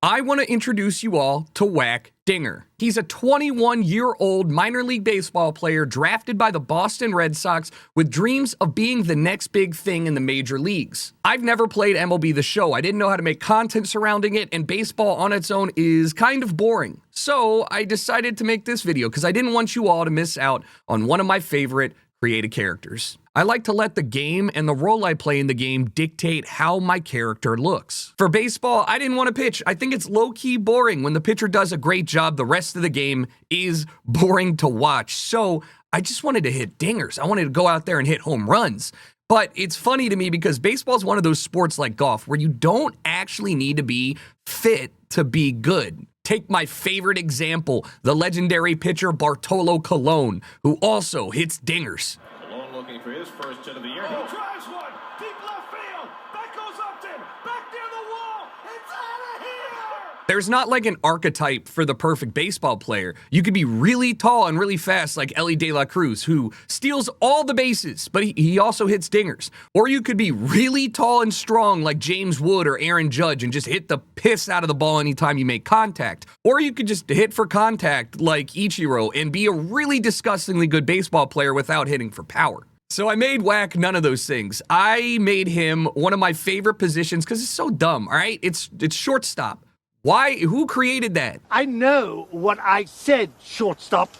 I want to introduce you all to Whack Dinger. He's a 21-year-old minor league baseball player drafted by the Boston Red Sox with dreams of being the next big thing in the major leagues. I've never played MLB The Show. I didn't know how to make content surrounding it, and baseball on its own is kind of boring. So I decided to make this video because I didn't want you all to miss out on one of my favorite creative characters. I like to let the game and the role I play in the game dictate how my character looks. For baseball, I didn't want to pitch. I think it's low-key boring. When the pitcher does a great job, the rest of the game is boring to watch. So I just wanted to hit dingers. I wanted to go out there and hit home runs. But it's funny to me because baseball is one of those sports like golf where you don't actually need to be fit to be good. Take my favorite example, the legendary pitcher Bartolo Colon, who also hits dingers. Colon looking for his first hit of the year. He drives one, deep left field. That goes Upton, back near the wall. It's out of here! There's not like an archetype for the perfect baseball player. You could be really tall and really fast like Ellie De La Cruz, who steals all the bases, but he also hits dingers. Or you could be really tall and strong like James Wood or Aaron Judge and just hit the piss out of the ball anytime you make contact. Or you could just hit for contact like Ichiro and be a really disgustingly good baseball player without hitting for power. So I made Whack none of those things. I made him one of my favorite positions because it's so dumb, all right? It's shortstop. Why? Who created that? I know what I said, shortstop.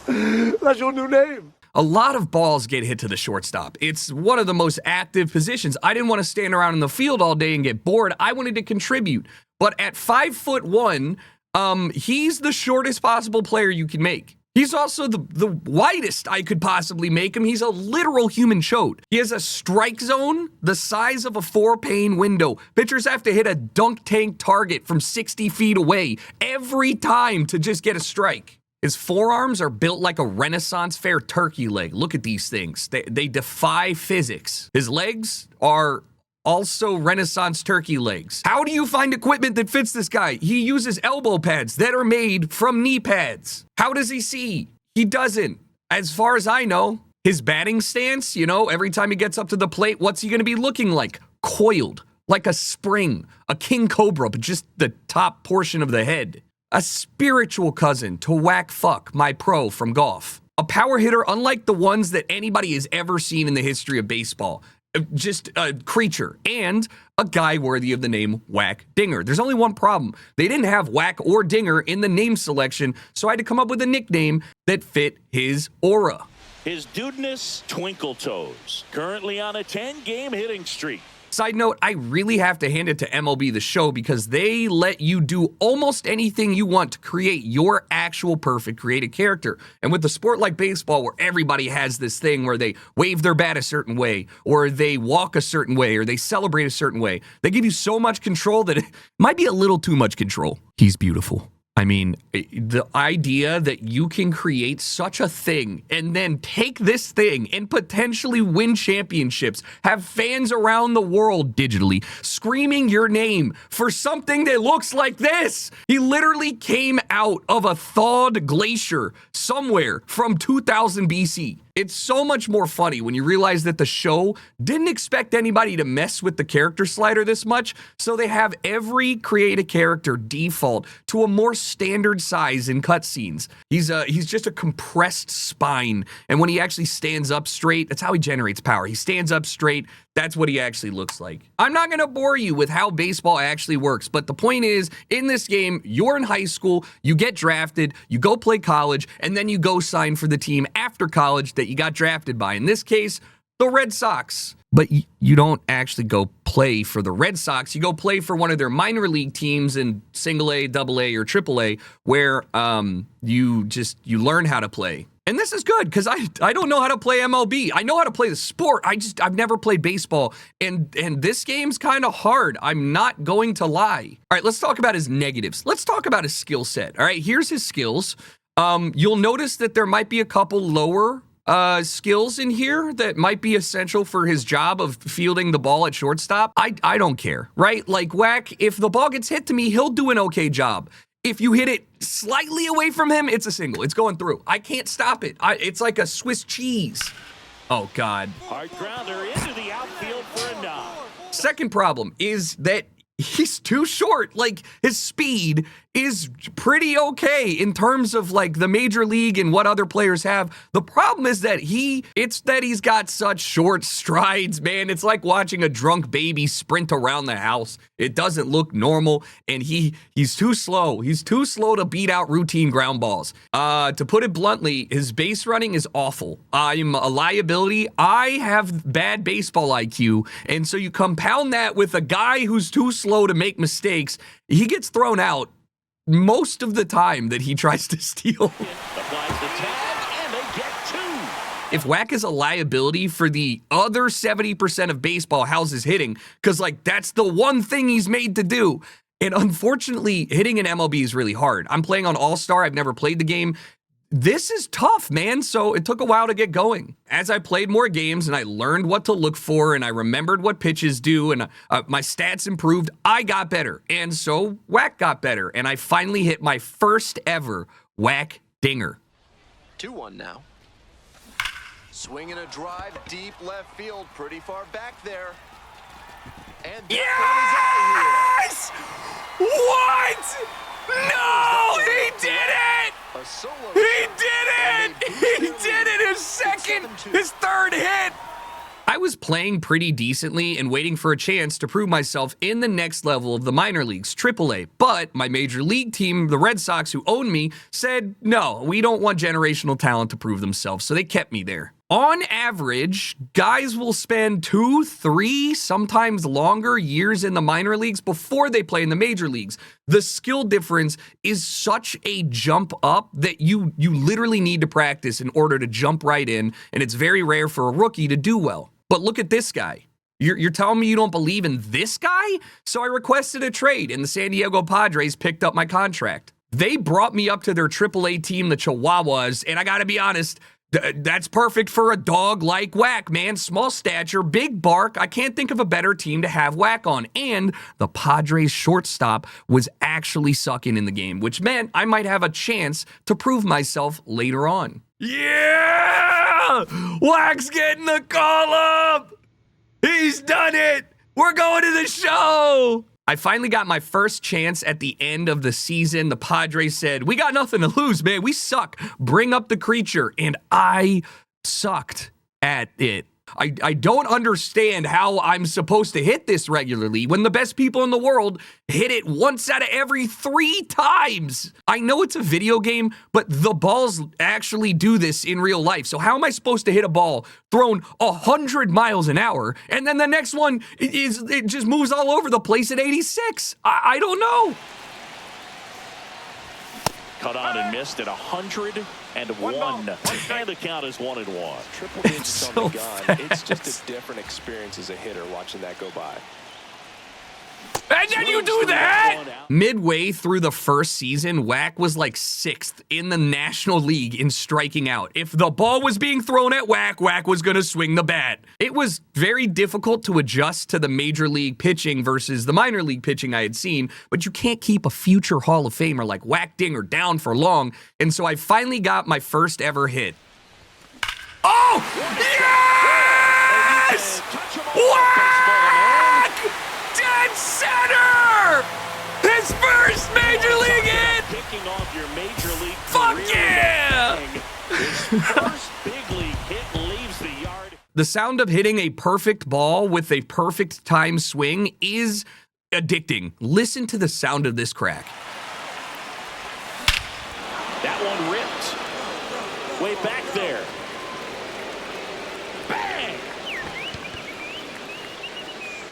That's your new name. A lot of balls get hit to the shortstop. It's one of the most active positions. I didn't want to stand around in the field all day and get bored. I wanted to contribute. But at 5'1", he's the shortest possible player you can make. He's also the widest I could possibly make him. He's a literal human chode. He has a strike zone the size of a 4-pane window. Pitchers have to hit a dunk tank target from 60 feet away every time to just get a strike. His forearms are built like a Renaissance fair turkey leg. Look at these things. They defy physics. His legs are also Renaissance turkey legs. How do you find equipment that fits this guy? He uses elbow pads that are made from knee pads. How does he see? He doesn't. As far as I know, his batting stance, every time he gets up to the plate, what's he going to be looking like? Coiled, like a spring, a king cobra, but just the top portion of the head. A spiritual cousin to Whack Fuck, my pro from golf. A power hitter unlike the ones that anybody has ever seen in the history of baseball. Just a creature, and a guy worthy of the name Whack Dinger. There's only one problem. They didn't have Whack or Dinger in the name selection, so I had to come up with a nickname that fit his aura. His dudeness, Twinkle Toes, currently on a 10-game hitting streak. Side note, I really have to hand it to MLB The Show because they let you do almost anything you want to create your actual perfect creative character. And with a sport like baseball where everybody has this thing where they wave their bat a certain way, or they walk a certain way, or they celebrate a certain way, they give you so much control that it might be a little too much control. He's beautiful. I mean, the idea that you can create such a thing and then take this thing and potentially win championships, have fans around the world digitally screaming your name for something that looks like this. He literally came out of a thawed glacier somewhere from 2000 BC. It's so much more funny when you realize that the show didn't expect anybody to mess with the character slider this much, so they have every creative character default to a more standard size in cutscenes. He's just a compressed spine, and when he actually stands up straight, that's how he generates power. He stands up straight. That's what he actually looks like. I'm not going to bore you with how baseball actually works, but the point is, in this game, you're in high school, you get drafted, you go play college, and then you go sign for the team after college that you got drafted by. In this case, the Red Sox. But you don't actually go play for the Red Sox. You go play for one of their minor league teams in single A, double A, or triple A, where you learn how to play. And this is good because I don't know how to play MLB. I know how to play the sport. I've never played baseball. And this game's kind of hard. I'm not going to lie. All right, let's talk about his negatives. Let's talk about his skill set. All right, here's his skills. You'll notice that there might be a couple lower skills in here that might be essential for his job of fielding the ball at shortstop. I don't care, right? Like Whack, if the ball gets hit to me, he'll do an okay job. If you hit it slightly away from him, it's a single. It's going through. I can't stop it. It's like a Swiss cheese. Oh, God. Hard grounder into the outfield for a nod. Second problem is that he's too short. Like, his speed is pretty okay in terms of like the major league and what other players have. The problem is that he's got such short strides, man. It's like watching a drunk baby sprint around the house. It doesn't look normal, and he's too slow. He's too slow to beat out routine ground balls. To put it bluntly, his base running is awful. I'm a liability. I have bad baseball IQ, and so you compound that with a guy who's too slow to make mistakes. He gets thrown out most of the time that he tries to steal. Applies the tag, and they get 2. If Whack is a liability for the other 70% of baseball, how's his hitting? Because, like, that's the one thing he's made to do. And unfortunately, hitting in MLB is really hard. I'm playing on All-Star. I've never played the game. This is tough, man, so it took a while to get going. As I played more games and I learned what to look for and I remembered what pitches do and my stats improved, I got better. And so Whack got better, and I finally hit my first ever Whack dinger. 2-1 now. Swinging a drive, deep left field, pretty far back there. And Yes! What? No, he did it! a solo He shot. did it! He did it! His third hit! I was playing pretty decently and waiting for a chance to prove myself in the next level of the minor leagues, AAA. But my major league team, the Red Sox, who own me, said, no, we don't want generational talent to prove themselves, so they kept me there. On average, guys will spend 2, 3, sometimes longer years in the minor leagues before they play in the major leagues. The skill difference is such a jump up that you literally need to practice in order to jump right in, and it's very rare for a rookie to do well. But look at this guy. You're telling me you don't believe in this guy? So I requested a trade, and the San Diego Padres picked up my contract. They brought me up to their AAA team, the Chihuahuas, and I gotta be honest, that's perfect for a dog like Whack, man. Small stature, big bark. I can't think of a better team to have Whack on. And the Padres shortstop was actually sucking in the game, which meant I might have a chance to prove myself later on. Yeah! Whack's getting the call up! He's done it! We're going to the show! I finally got my first chance at the end of the season. The Padres said, we got nothing to lose, man. We suck. Bring up the creature. And I sucked at it. I don't understand how I'm supposed to hit this regularly when the best people in the world hit it once out of every 3 times. I know it's a video game, but the balls actually do this in real life. So how am I supposed to hit a ball thrown 100 miles an hour and then the next one it just moves all over the place at 86? I don't know. Cut on and missed at 101. And the count is 1-1. Triple digits so on the gun. fast. It's just a different experience as a hitter watching that go by. And then you do that? Midway through the first season, Whack was like 6th in the National League in striking out. If the ball was being thrown at Whack, Whack was going to swing the bat. It was very difficult to adjust to the major league pitching versus the minor league pitching I had seen, but you can't keep a future Hall of Famer like Whack Dinger down for long, and so I finally got my first ever hit. Oh! Yes! Whack! Dead center! His first major league hit! Kicking off your major league Fuck career yeah! with a bang. His first big league hit leaves the yard. The sound of hitting a perfect ball with a perfect time swing is addicting. Listen to the sound of this crack. That one ripped. Way back there. Bang!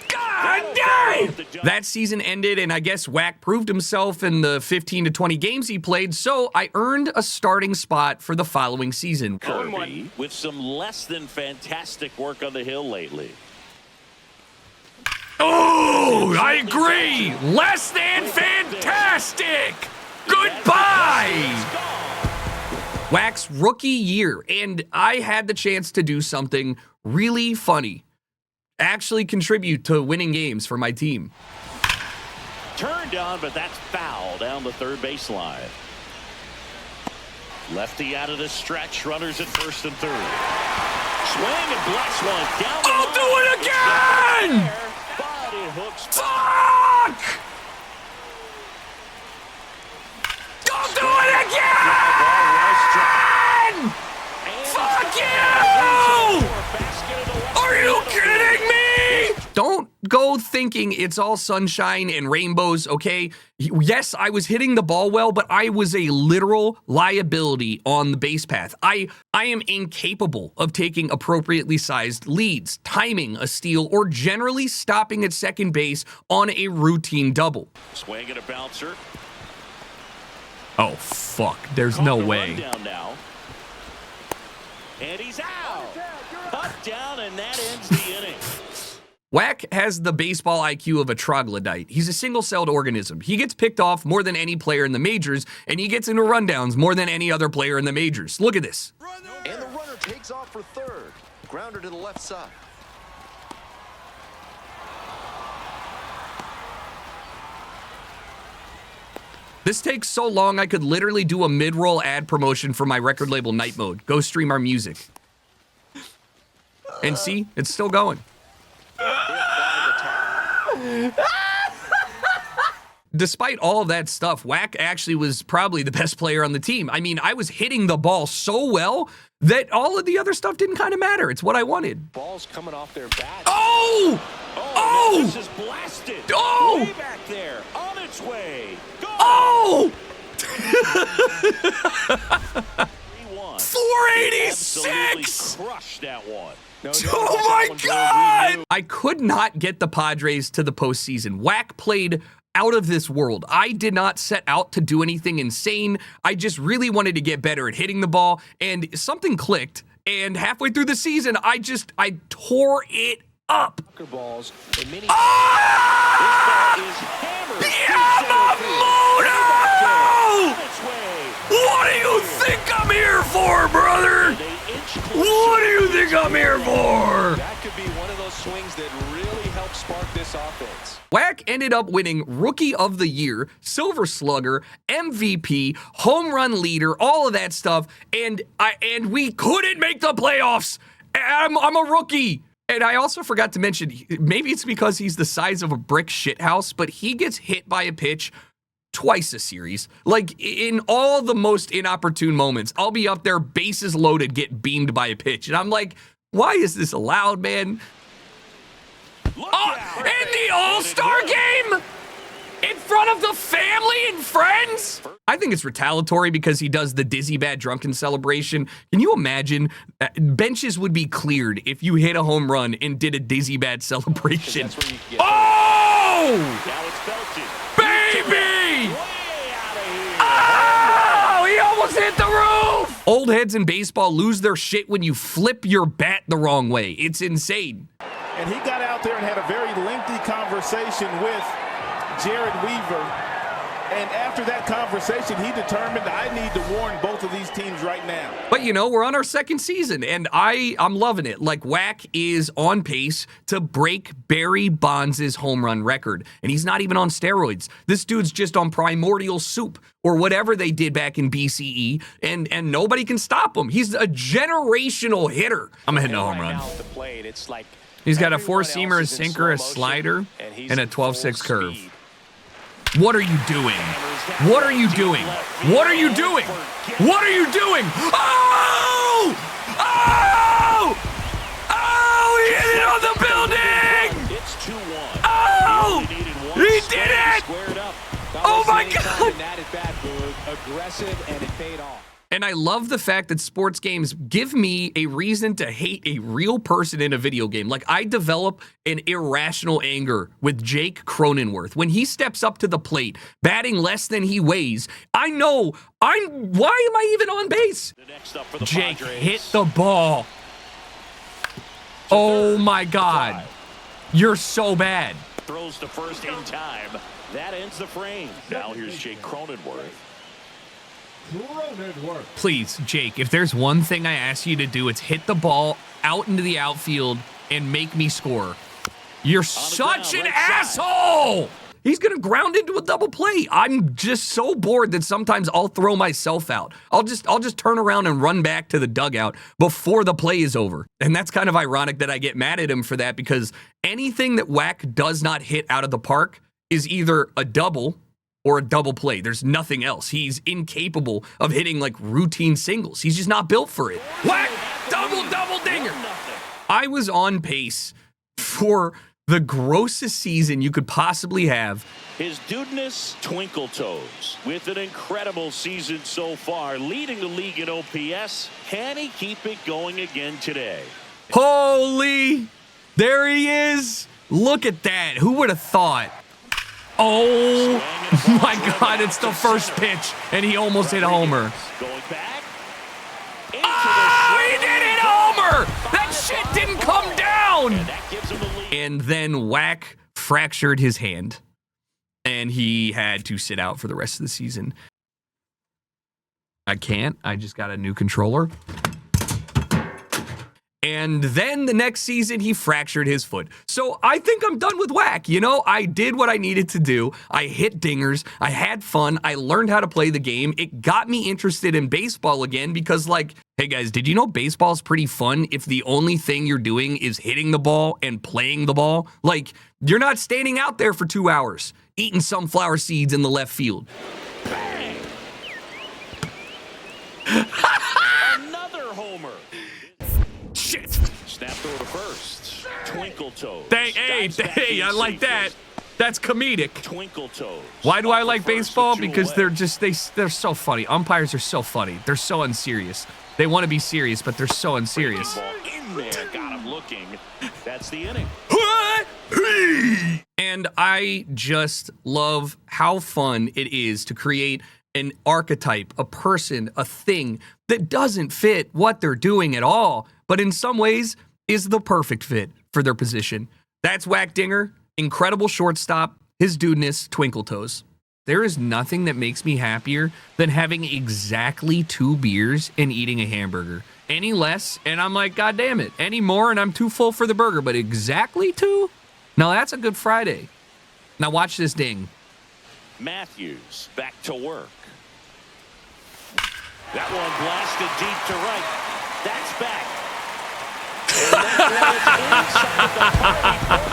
God dang! That season ended, and I guess Whack proved himself in the 15 to 20 games he played, so I earned a starting spot for the following season. Kirby with some less than fantastic work on the hill lately. Oh, I agree! Less than fantastic! Goodbye! Whack's rookie year, and I had the chance to do something really funny. Actually contribute to winning games for my team. Turned on, but that's foul down the third baseline. Lefty out of the stretch, runners at first and third. Swing and bless one down the I'll line. do it again! But it hooks. Fuck! Fuck! Don't do it again! Fuck you! Are you kidding me? Don't go thinking it's all sunshine and rainbows, okay? Yes, I was hitting the ball well, but I was a literal liability on the base path. I am incapable of taking appropriately sized leads, timing a steal, or generally stopping at second base on a routine double. Swing and a bouncer. Oh, fuck. There's no way. Down now. And he's out. Cut down, and that ends the inning. Wack has the baseball IQ of a troglodyte. He's a single-celled organism. He gets picked off more than any player in the majors, and he gets into rundowns more than any other player in the majors. Look at this. And the runner takes off for third. Grounder to the left side. This takes so long, I could literally do a mid-roll ad promotion for my record label Night Mode. Go stream our music. And see, it's still going. Despite all of that stuff, Wack actually was probably the best player on the team. I mean, I was hitting the ball so well that all of the other stuff didn't kind of matter. It's what I wanted. Ball's coming off their bat. Oh! Oh! This is blasted. Oh! Way back there. On its way. Go! Oh! 486. 486! Crushed that one. Oh my God! I could not get the Padres to the postseason. Wack played out of this world. I did not set out to do anything insane. I just really wanted to get better at hitting the ball, and something clicked. And halfway through the season, I tore it up. Balls. Ah! Yamamoto! What do you think I'm here for, brother? What do you think I'm here for? That could be one of those swings that really helps spark this offense. Wack ended up winning Rookie of the Year, Silver Slugger, MVP, Home Run Leader, all of that stuff, and we couldn't make the playoffs. I'm a rookie. And I also forgot to mention, maybe it's because he's the size of a brick shithouse, but he gets hit by a pitch twice a series. Like, in all the most inopportune moments, I'll be up there, bases loaded, get beamed by a pitch. And I'm like, why is this allowed, man? In the All-Star game? In front of the family and friends? I think it's retaliatory because he does the Dizzy Bad Drunken celebration. Can you imagine? Benches would be cleared if you hit a home run and did a Dizzy Bad celebration. Oh! Now it's Belton. Baby! Oh! He almost hit the roof! Old heads in baseball lose their shit when you flip your bat the wrong way. It's insane. And he got out there and had a very lengthy conversation with Jared Weaver. And after that conversation, he determined I need to warn both of these teams right now. But, you know, we're on our second season, and I'm loving it. Like, Wack is on pace to break Barry Bonds' home run record, and he's not even on steroids. This dude's just on primordial soup or whatever they did back in BCE, and nobody can stop him. He's a generational hitter. I'm hitting a home run. He's got a four-seamer, a sinker, a slider, and a 12-6 curve. What are you doing? What are you doing? What are you doing? What are you doing? Oh! Oh! Oh! He hit it on the building! It's 2-1. Oh! He did it! Oh my God! Aggressive, and it paid off. And I love the fact that sports games give me a reason to hate a real person in a video game. Like, I develop an irrational anger with Jake Cronenworth. When he steps up to the plate, batting less than he weighs, I know, why am I even on base? Jake, hit the ball. Oh my God. You're so bad. Throws to first in time. That ends the frame. Now here's Jake Cronenworth. Please, Jake, if there's one thing I ask you to do, it's hit the ball out into the outfield and make me score. You're such an asshole! He's gonna ground into a double play. I'm just so bored that sometimes I'll throw myself out. I'll just turn around and run back to the dugout before the play is over. And that's kind of ironic that I get mad at him for that, because anything that Wack does not hit out of the park is either a double or a double play. There's nothing else. He's incapable of hitting like routine singles. He's just not built for it. Whack! Double dinger. I was on pace for the grossest season you could possibly have. His dudeness, Twinkle Toes, with an incredible season so far, leading the league in OPS. Can he keep it going again today? Holy, there he is. Look at that. Who would have thought? Oh my God, it's the first pitch, and he almost hit a homer. Going back. Oh, he did hit a homer. That shit didn't come down. And then Whack fractured his hand, and he had to sit out for the rest of the season. I can't. I just got a new controller. And then the next season, he fractured his foot. So I think I'm done with Whack. You know, I did what I needed to do. I hit dingers. I had fun. I learned how to play the game. It got me interested in baseball again because, like, hey guys, did you know baseball's pretty fun if the only thing you're doing is hitting the ball and playing the ball? Like, you're not standing out there for 2 hours eating sunflower seeds in the left field. Bang! Another homer. Shit. Snap throw to first. Twinkle Toes. Hey, I like that. That's comedic. Twinkle Toes. Why do I like baseball? Because they're so funny. Umpires are so funny. They're so unserious. They want to be serious, but they're so unserious. Ball in there, got him looking. That's the inning. And I just love how fun it is to create an archetype, a person, a thing that doesn't fit what they're doing at all, but in some ways is the perfect fit for their position. That's Whack Dinger, incredible shortstop, his dudeness, Twinkle Toes. There is nothing that makes me happier than having exactly 2 beers and eating a hamburger. Any less, and I'm like, God damn it. Any more, and I'm too full for the burger. But exactly 2? Now that's a good Friday. Now watch this ding. Matthews back to work. That one blasted deep to right. That's back. And that one is inside the party.